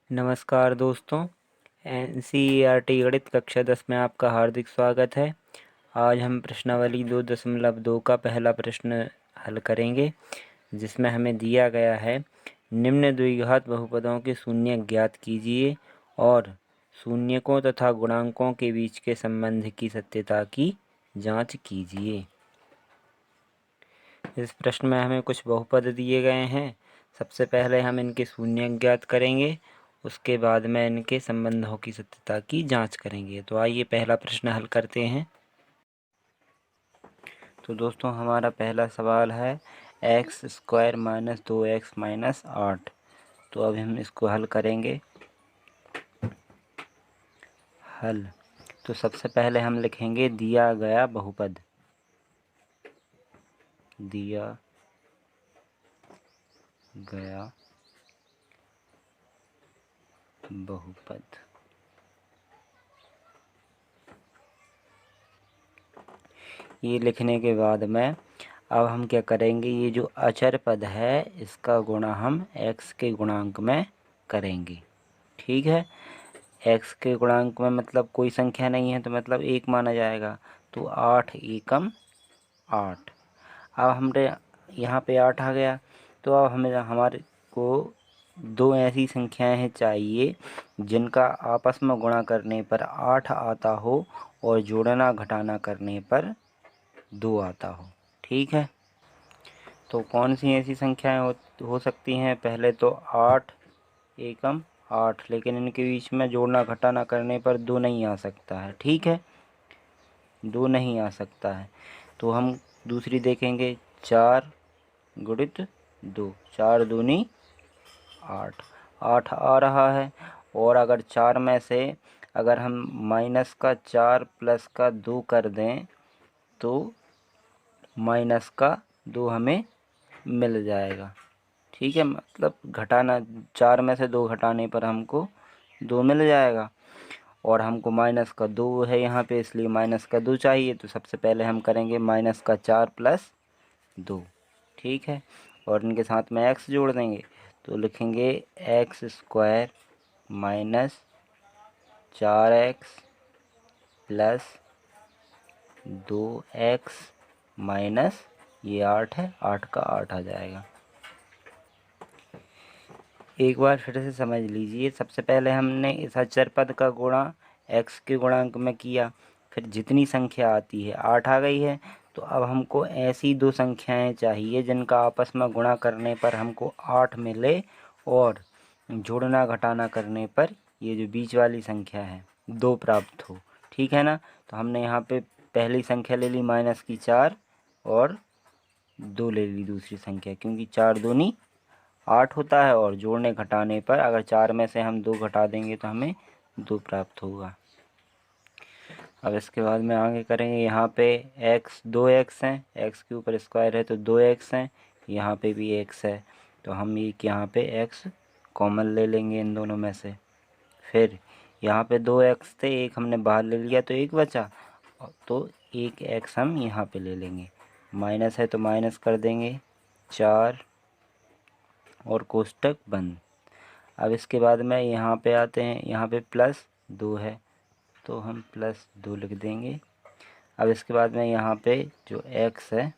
नमस्कार दोस्तों। NCERT गणित कक्षा 10 में आपका हार्दिक स्वागत है। आज हम प्रश्नावली 2.2 का पहला प्रश्न हल करेंगे, जिसमें हमें दिया गया है निम्न द्विघात बहुपदों के शून्य ज्ञात कीजिए और शून्यकों तथा गुणांकों के बीच के संबंध की सत्यता की जांच कीजिए। इस प्रश्न में हमें कुछ बहुपद दिए गए हैं। सबसे पहले हम इनके शून्य ज्ञात करेंगे, उसके बाद में इनके संबंधों की सत्यता की जांच करेंगे। तो आइए पहला प्रश्न हल करते हैं। तो दोस्तों हमारा पहला सवाल है x² - 2x - 8। तो अब हम इसको हल करेंगे। हल तो सबसे पहले हम लिखेंगे दिया गया बहुपद। दिया गया बहुपद। ये लिखने के बाद में अब हम क्या करेंगे, ये जो अचर पद है इसका गुणा हम x के गुणांक में करेंगे। ठीक है, x के गुणांक में मतलब कोई संख्या नहीं है तो मतलब 1 माना जाएगा। तो 8 एकम 8। अब हमने यहाँ पे 8 आ गया। तो अब हमें हमारे को दो ऐसी संख्याएं चाहिए जिनका आपस में गुणा करने पर 8 आता हो और जोड़ना घटाना करने पर 2 आता हो। ठीक है, तो कौन सी ऐसी संख्याएं हो सकती हैं? पहले तो 8 एकम 8, लेकिन इनके बीच में जोड़ना घटाना करने पर 2 नहीं आ सकता है। ठीक है, 2 नहीं आ सकता है। तो हम दूसरी देखेंगे 4 गुणित 2, 4 दूनी 8, 8 आ रहा है। और अगर 4 में से अगर हम माइनस का 4 प्लस का 2 कर दें तो माइनस का 2 हमें मिल जाएगा। ठीक है, मतलब घटाना 4 में से 2 घटाने पर हमको 2 मिल जाएगा। और हमको माइनस का 2 है यहाँ पे, इसलिए माइनस का 2 चाहिए। तो सबसे पहले हम करेंगे माइनस का 4 प्लस 2। ठीक है, और इनके साथ में x जोड़ देंगे। तो लिखेंगे x² minus 4x plus 2x minus ये 8 है, 8 का 8 आ जाएगा। एक बार फिर से समझ लीजिए। सबसे पहले हमने इस अचर पद का गुणा x के गुणांक में किया, फिर जितनी संख्या आती है 8 आ गई है। तो अब हमको ऐसी दो संख्याएं चाहिए जिनका आपस में गुणा करने पर हमको 8 मिले और जोड़ना घटाना करने पर ये जो बीच वाली संख्या है 2 प्राप्त हो। ठीक है ना, तो हमने यहाँ पे पहली संख्या ले ली माइनस की 4 और 2 ले ली दूसरी संख्या, क्योंकि 4 दूनी 8 होता है और जोड़ने घटाने पर अगर 4 में से हम 2 घटा देंगे तो हमें 2 प्राप्त होगा। अब इसके बाद में आगे करेंगे। यहाँ पे x 2x हैं, x के ऊपर स्क्वायर है तो 2x हैं, यहाँ पे भी x है। तो हम ये यहाँ पे x कॉमन ले लेंगे इन दोनों में से। फिर यहाँ पे 2x थे, एक हमने बाहर ले लिया तो एक बचा, तो एक x हम यहाँ पे ले लेंगे। माइनस है तो माइनस कर देंगे 4 और कोष्टक बंद। अब इसके बाद में यहाँ पे आते हैं, यहाँ पे प्लस 2 है तो हम प्लस 2 लिख देंगे। अब इसके बाद में यहाँ पे जो x है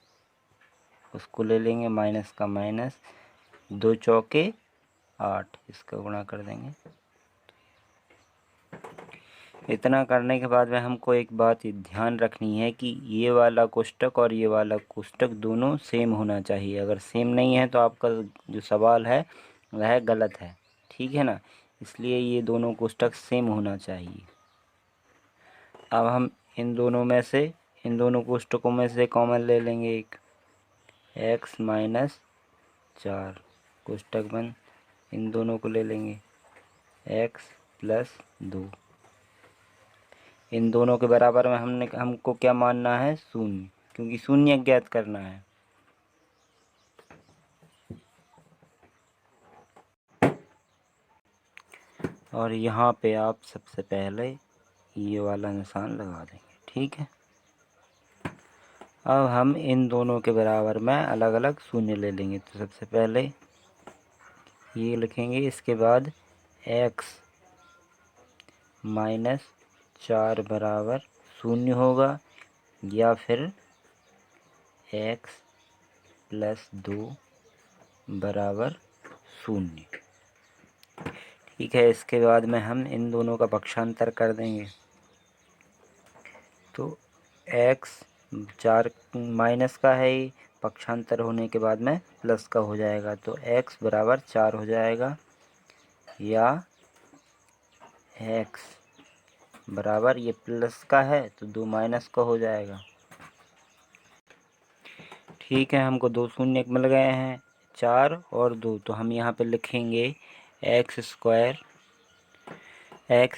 उसको ले लेंगे, माइनस का माइनस, 2 चौके 8, इसका गुणा कर देंगे। इतना करने के बाद में हमको एक बात ध्यान रखनी है कि ये वाला कोष्टक और ये वाला कोष्टक दोनों सेम होना चाहिए। अगर सेम नहीं है तो आपका जो सवाल है वह गलत है। ठीक है ना, इसलिए ये दोनों कोष्टक सेम होना चाहिए। अब हम इन दोनों कोष्टकों में से कॉमन ले लेंगे एक, x माइनस 4 कोष्टक बंद। इन दोनों को ले लेंगे x प्लस 2। इन दोनों के बराबर में हमको क्या मानना है? शून्य, क्योंकि शून्य ज्ञात करना है। और यहाँ पे आप सबसे पहले ये वाला निशान लगा देंगे। ठीक है, अब हम इन दोनों के बराबर में अलग अलग शून्य ले लेंगे। तो सबसे पहले ये लिखेंगे, इसके बाद x माइनस 4 बराबर 0 होगा, या फिर x प्लस 2 बराबर 0। ठीक है, इसके बाद में हम इन दोनों का पक्षांतर कर देंगे। तो x 4 माइनस का है, ये पक्षांतर होने के बाद में प्लस का हो जाएगा, तो x बराबर 4 हो जाएगा, या x बराबर ये प्लस का है तो 2 माइनस का हो जाएगा। ठीक है, हमको 2 शून्य मिल गए हैं, 4 और 2, तो हम यहाँ पे लिखेंगे x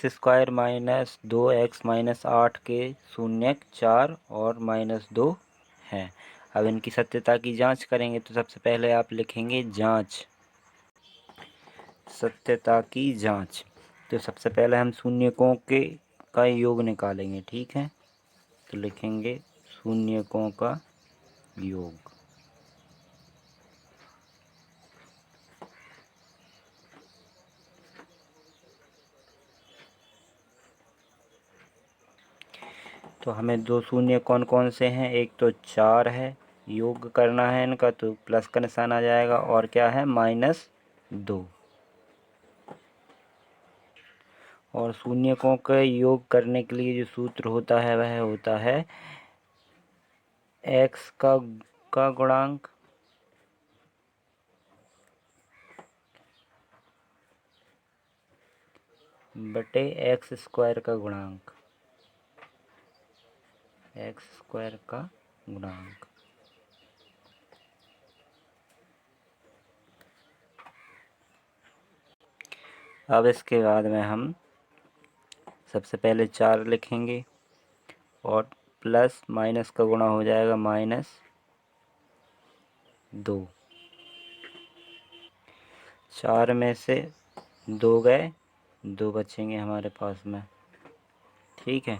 square minus 2x minus 8 के शून्य 4 और माइनस 2 है। अब इनकी सत्यता की जांच करेंगे, तो सबसे पहले आप लिखेंगे जांच, सत्यता की जांच। तो सबसे पहले हम शून्यकों के का योग निकालेंगे। ठीक है, तो लिखेंगे शून्यकों का योग। तो हमें 2 शून्य कौन कौन से हैं, एक तो 4 है, योग करना है इनका, तो प्लस का निशान आ जाएगा, और क्या है -2। और शून्यकों का योग करने के लिए जो सूत्र होता है वह होता है x का गुणांक बटे एक्स स्क्वायर का गुणांक, एक्स स्क्वायर का गुणांक। अब इसके बाद में हम सबसे पहले 4 लिखेंगे, और प्लस माइनस का गुणा हो जाएगा -2। 4 में से 2 गए, 2 बचेंगे हमारे पास में। ठीक है,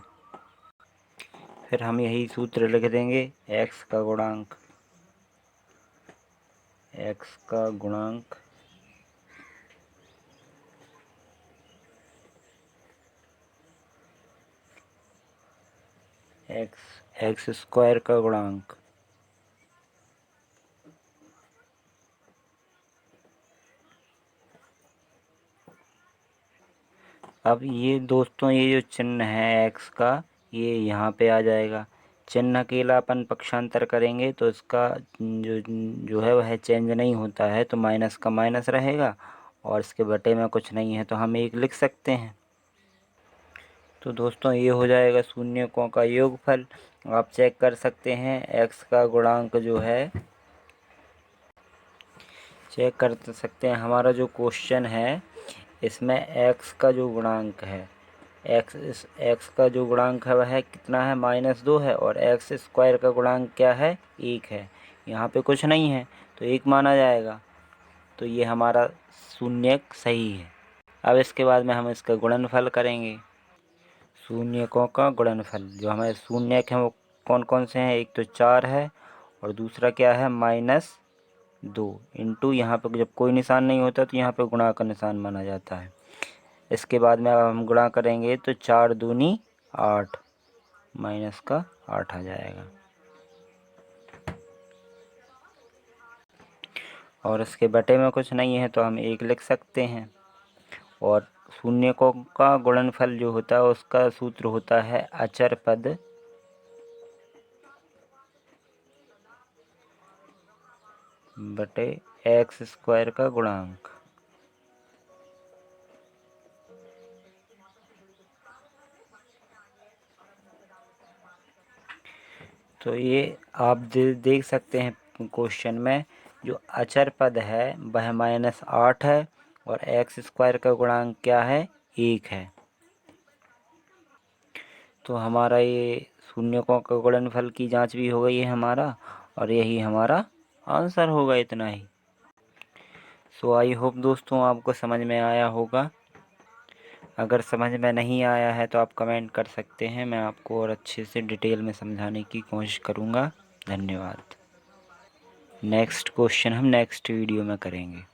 फिर हम यही सूत्र लिख देंगे, x का गुणांक, x का गुणांक एक्स स्क्वायर का गुणांक। अब ये दोस्तों, ये जो चिन्ह है x का, ये यहाँ पे आ जाएगा। चिन्ह अकेला अपन पक्षांतर करेंगे तो इसका जो है वह चेंज नहीं होता है, तो माइनस का माइनस रहेगा, और इसके बटे में कुछ नहीं है तो हम 1 लिख सकते हैं। तो दोस्तों, ये हो जाएगा शून्यकों का योगफल। आप चेक कर सकते हैं, x का गुणांक जो है, चेक कर सकते हैं, हमारा जो क्वेश्चन है इसमें x का जो गुणांक है, x का जो गुणांक है वह कितना है, -2 है, और एक्स स्क्वायर का गुणांक क्या है, 1 है। यहाँ पे कुछ नहीं है तो 1 माना जाएगा, तो ये हमारा शून्यक सही है। अब इसके बाद में हम इसका गुणनफल करेंगे। शून्यकों का गुणनफल, जो हमारे शून्यक हैं वो कौन कौन से हैं, एक तो 4 है, और दूसरा क्या है -2 इंटू, यहाँ पे जब कोई निशान नहीं होता तो यहाँ पे गुणा का निशान माना जाता है। इसके बाद में अब हम गुणा करेंगे तो 4 दूनी 8, माइनस का 8 आ जाएगा, और इसके बटे में कुछ नहीं है तो हम 1 लिख सकते हैं। और शून्यकों का गुणनफल जो होता है उसका सूत्र होता है अचर पद बटे एक्स स्क्वायर का गुणांक। तो ये आप देख सकते हैं क्वेश्चन में, जो अचर पद है वह -8 है, और एक्स स्क्वायर का गुणांक क्या है, 1 है। तो हमारा ये शून्यकों का गुणनफल की जांच भी हो गई है हमारा, और यही हमारा आंसर होगा, इतना ही। सो आई होप दोस्तों आपको समझ में आया होगा। अगर समझ में नहीं आया है तो आप कमेंट कर सकते हैं, मैं आपको और अच्छे से डिटेल में समझाने की कोशिश करूँगा। धन्यवाद। नेक्स्ट क्वेश्चन हम नेक्स्ट वीडियो में करेंगे।